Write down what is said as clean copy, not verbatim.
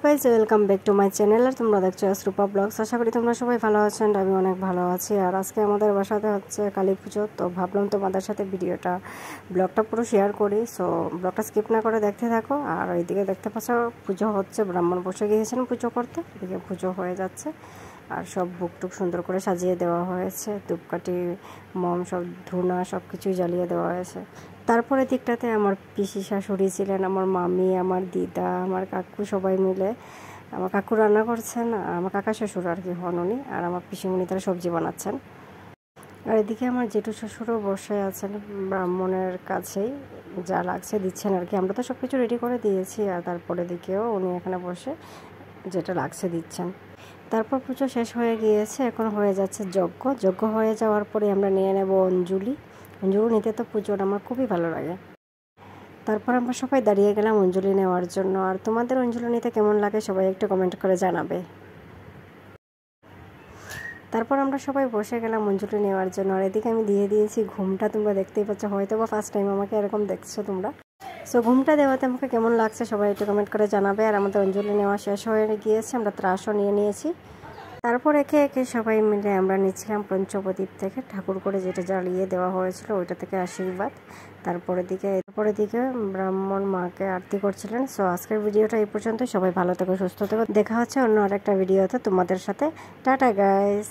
Guys, welcome back to my channel. আর তোমরা দেখছো রূপা ব্লগস। আশা করি তোমরা সবাই ভালো আছেন। আমি অনেক ভালো আছি। আর আজকে আমাদের বাসাতে হচ্ছে কালী পুজো, তো ভাবলাম তোমাদের সাথে ব্লগটা পুরো শেয়ার করি। সো ব্লগটা স্কিপ না করে দেখতে থাকো। আর এইদিকে দেখতে পাচ্ছ পুজো হচ্ছে, ব্রাহ্মণ বসে গিয়েছেন পুজো করতে। এদিকে পুজো হয়ে যাচ্ছে আর সব বুকটুক সুন্দর করে সাজিয়ে দেওয়া হয়েছে, ধূপকাঠি মম সব ধুনা সব কিছুই জ্বালিয়ে দেওয়া হয়েছে। তারপরে দিকটাতে আমার পিসি শাশুড়ি ছিলেন, আমার মামি, আমার দিদা, আমার কাকু সবাই মিলে। আমার কাকু রান্না করছেন, আমার কাকা শ্বশুর আর কি হন উনি, আর আমার পিসিমণি তারা সবজি বানাচ্ছেন। আর এদিকে আমার জেঠু শ্বশুরও বসে আছেন ব্রাহ্মণের কাছেই, যা লাগছে দিচ্ছেন আর কি। আমরা তো সব কিছু রেডি করে দিয়েছি, আর তারপরে দিকেও উনি এখানে বসে যেটা লাগছে দিচ্ছেন। তারপর পুজো শেষ হয়ে গিয়েছে, এখন হয়ে যাচ্ছে যজ্ঞ হয়ে যাওয়ার পরে আমরা নিয়ে নেব অঞ্জলি নিতে। তো পুজোর আমার খুবই ভালো লাগে। তারপর আমরা সবাই দাঁড়িয়ে গেলাম অঞ্জলি নেওয়ার জন্য। আর তোমাদের অঞ্জলি নিতে কেমন লাগে সবাই একটু কমেন্ট করে জানাবে। তারপর আমরা সবাই বসে গেলাম অঞ্জলি নেওয়ার জন্য। আর এদিকে আমি দিয়ে দিয়েছি ঘুমটা, তোমরা দেখতেই পাচ্ছ, হয়তো বা ফার্স্ট টাইম আমাকে এরকম দেখছো তোমরা। সো ঘুমটা দেওয়াতে আমাকে কেমন লাগছে সবাই একটু কমেন্ট করে জানাবে। আর আমাদের অঞ্জলি নেওয়া শেষ হয়ে গিয়েছে, আমরা ত্রাসও নিয়ে নিয়েছি। তারপর একে একে সবাই মিলে আমরা নিচ্ছিলাম পঞ্চপ্রদীপ থেকে ঠাকুর করে যেটা জ্বালিয়ে দেওয়া হয়েছিল ওইটা থেকে আশীর্বাদ। তারপরে দিকে ব্রাহ্মণ মাকে আরতি করছিলেন। সো আজকের ভিডিওটা এই পর্যন্ত। সবাই ভালো থেকো, সুস্থ থেকো। দেখা হচ্ছে অন্য আরেকটা ভিডিওতে তোমাদের সাথে। Tata guys.